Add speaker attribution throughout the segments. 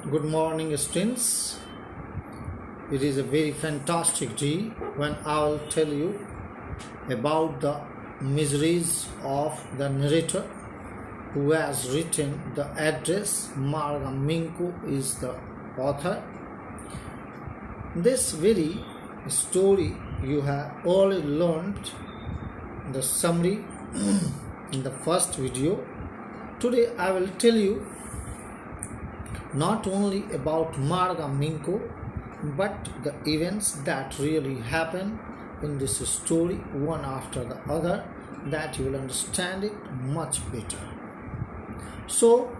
Speaker 1: Good morning, students. It is a very fantastic day when I will tell you about the miseries of the narrator who has written the address. Marga Minko is the author. This very story you have already learned the summary in the first video. Today I will tell you not only about Marga Minko, but the events that really happen in this story one after the other, that you will understand it much better. So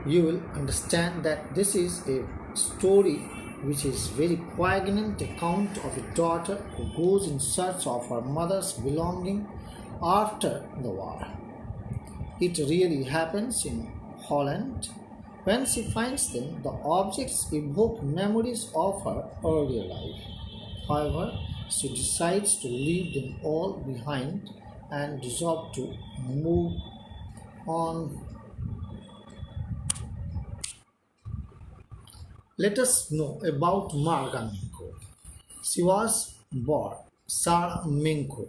Speaker 1: you will understand that this is a story which is very poignant account of a daughter who goes in search of her mother's belonging after the war. It really happens in Holland. When she finds them, the objects evoke memories of her earlier life. However, she decides to leave them all behind and resolve to move on. Let us know about Marga Minko. She was born Sarah Minko,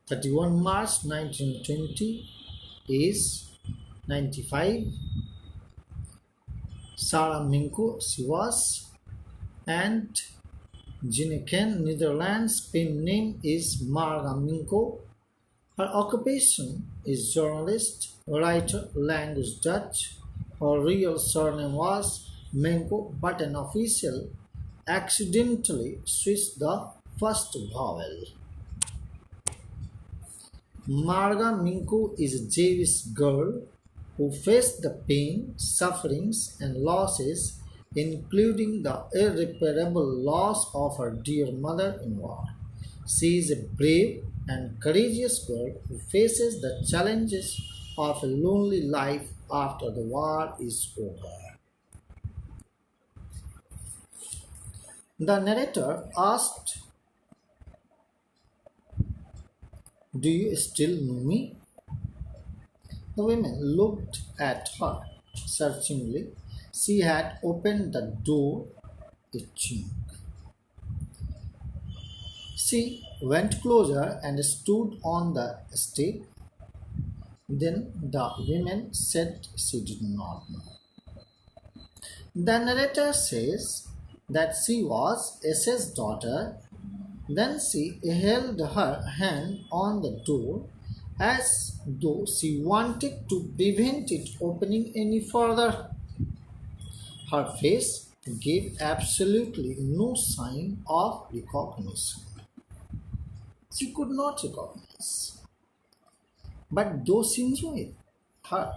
Speaker 1: 31 March 1920, age 95. Sarah Minko she was, and Gineken, Netherlands. Pen name is Marga Minko. Her occupation is journalist, writer, language Dutch. Her real surname was Minko, but an official accidentally switched the first vowel. Marga Minko is a Jewish girl who faced the pain, sufferings, and losses, including the irreparable loss of her dear mother in war. She is a brave and courageous girl who faces the challenges of a lonely life after the war is over. The narrator asked, "Do you still know me?" The women looked at her searchingly. She had opened the door a chink. She went closer and stood on the step. Then the women said she did not know. The narrator says that she was S.'s daughter. Then she held her hand on the door as though she wanted to prevent it opening any further. Her face gave absolutely no sign of recognition. She could not recognize. But though she knew her,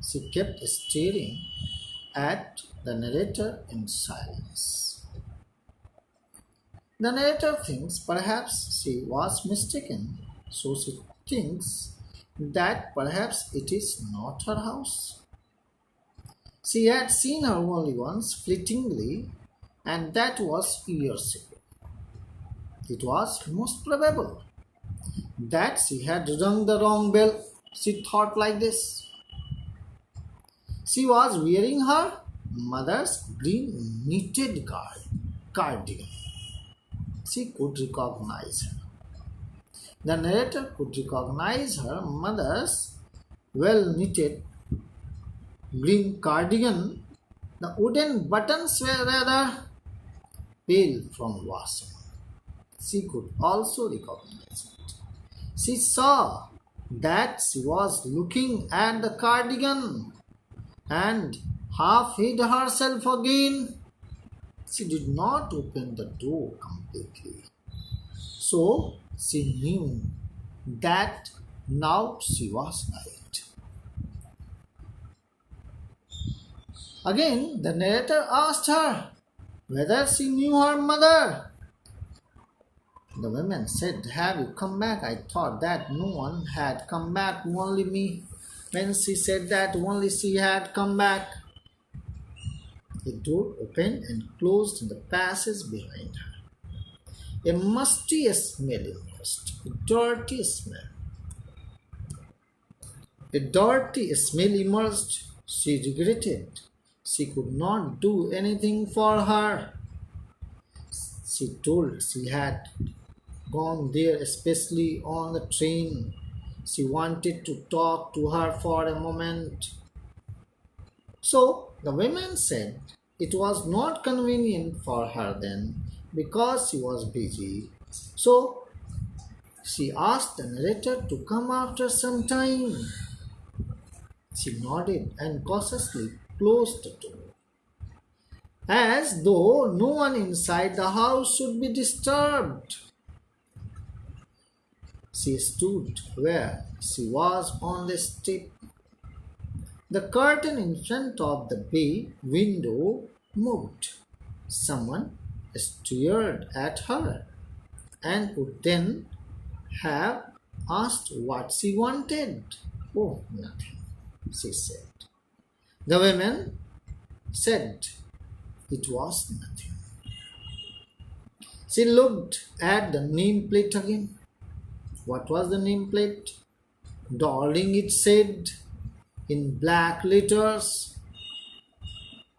Speaker 1: she kept staring at the narrator in silence. The narrator thinks perhaps she was mistaken, so she thinks that perhaps it is not her house. She had seen her only once fleetingly, and that was years ago. It was most probable that she had rung the wrong bell. She thought like this. She was wearing her mother's green knitted cardigan. She could recognize her. The narrator could recognize her mother's well-knitted green cardigan. The wooden buttons were rather pale from washing. She could also recognize it. She saw that she was looking at the cardigan and half hid herself again. She did not open the door completely. So she knew that now she was right. Again, the narrator asked her whether she knew her mother. The woman said, "Have you come back? I thought that no one had come back, only me." When she said that only she had come back, a door opened and closed in the passage behind her. A musty smell emerged, a dirty smell. A dirty smell emerged. She regretted She could not do anything for her. She told she had gone there especially on the train. She wanted to talk to her for a moment. So the women said it was not convenient for her then because she was busy. So she asked the narrator to come after some time. She nodded and cautiously closed the door, as though no one inside the house should be disturbed. She stood where she was on the step. The curtain in front of the bay window moved. Someone stared at her and would then have asked what she wanted. Oh, nothing, she said. The women said it was nothing. She looked at the nameplate again. What was the nameplate? Darling, it said in black letters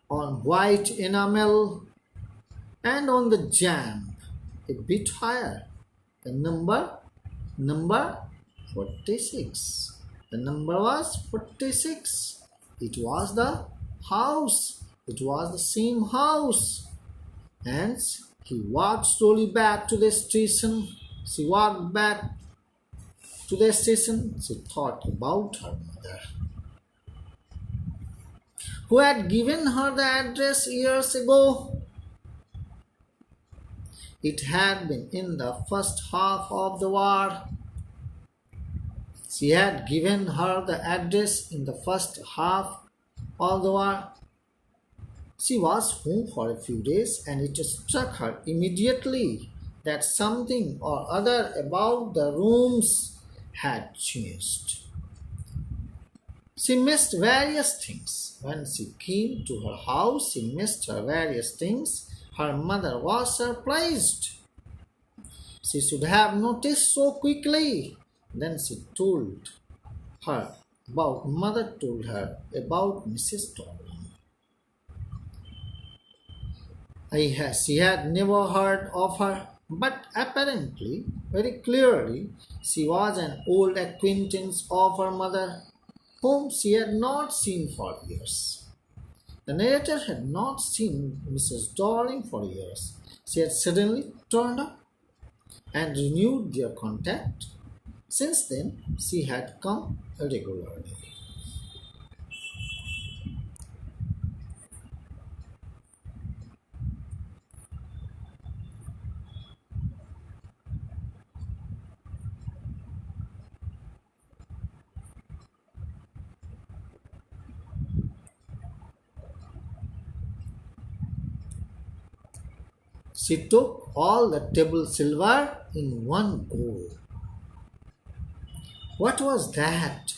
Speaker 1: on white enamel, and on the jamb a bit higher. The number 46. The number was 46. It was the house. It was the same house. And he walked slowly back to the station. She walked back to the station. She thought about her mother, who had given her the address years ago. It had been in the first half of the war. She had given her the address in the first half of the war. She was home for a few days, and it struck her immediately that something or other about the rooms had changed. She missed various things. When she came to her house, she missed her various things. Her mother was surprised. She should have noticed so quickly. Then she told her about mother told her about Mrs. Darling. She had never heard of her, but apparently, very clearly, she was an old acquaintance of her mother, whom she had not seen for years. The narrator had not seen Mrs. Darling for years. She had suddenly turned up and renewed their contact. Since then, she had come regularly. She took all the table silver in one go. What was that?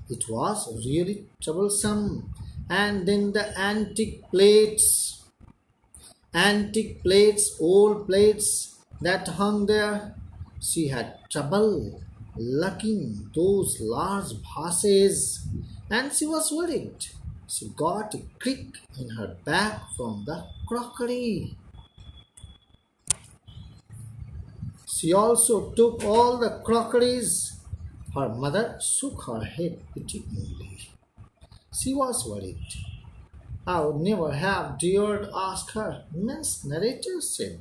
Speaker 1: It was really troublesome. And then the antique plates, old plates that hung there. She had trouble locking those large vases, and she was worried. She got a crick in her back from the crockery. She also took all the crockeries. Her mother shook her head pityingly. She was worried. I would never have dared ask her. Miss narrator said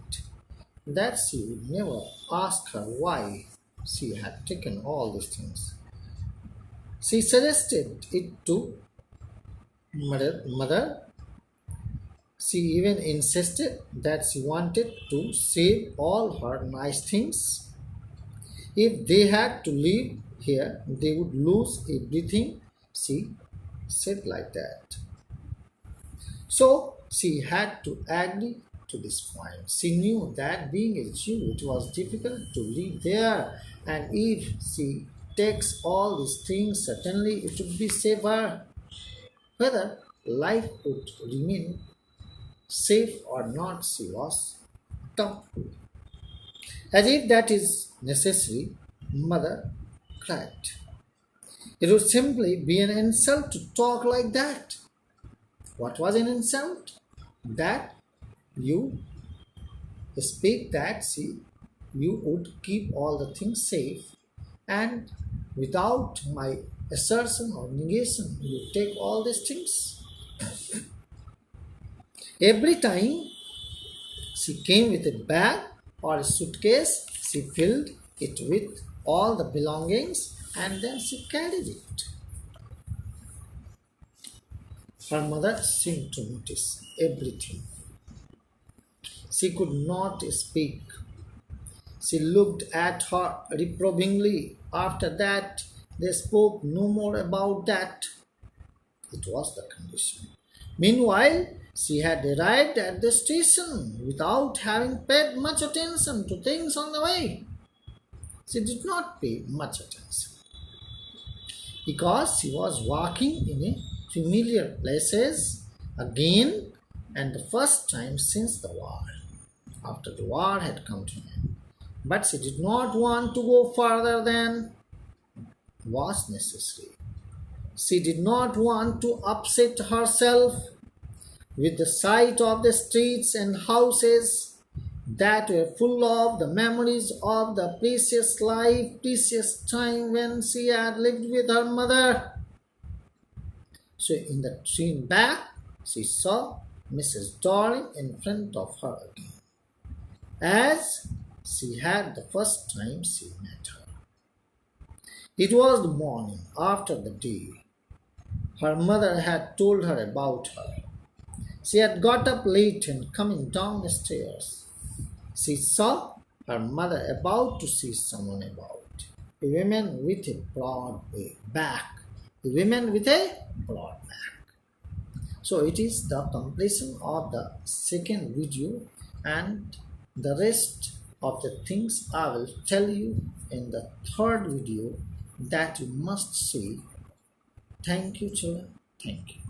Speaker 1: that she would never ask her why she had taken all these things. She suggested it to mother. She even insisted that she wanted to save all her nice things. If they had to leave here, they would lose everything. She said like that. So she had to agree to this point. She knew that being a Jew, it was difficult to live there, and if she takes all these things, certainly it would be safer. Whether life would remain safe or not, she was doubtful. As if that is necessary, mother cried. It would simply be an insult to talk like that. What was an insult? That you speak that you would keep all the things safe, and without my assertion or negation, you take all these things. Every time she came with a bag or a suitcase, she filled it with all the belongings and then she carried it. Her mother seemed to notice everything. She could not speak. She looked at her reprovingly. After that, they spoke no more about that. It was the condition. Meanwhile, she had arrived at the station without having paid much attention to things on the way. She did not pay much attention because she was walking in a familiar places again, and the first time since the war, after the war had come to an end. But she did not want to go further than was necessary. She did not want to upset herself with the sight of the streets and houses that were full of the memories of the precious life, precious time when she had lived with her mother. So in the train back, she saw Mrs. Darling in front of her again, as she had the first time she met her. It was the morning after the day her mother had told her about her. She had got up late and coming down the stairs, she saw her mother about to see someone about. A woman with a broad back. A woman with a broad back. So it is the completion of the second video, and the rest of the things I will tell you in the third video that you must see. Thank you, children. Thank you.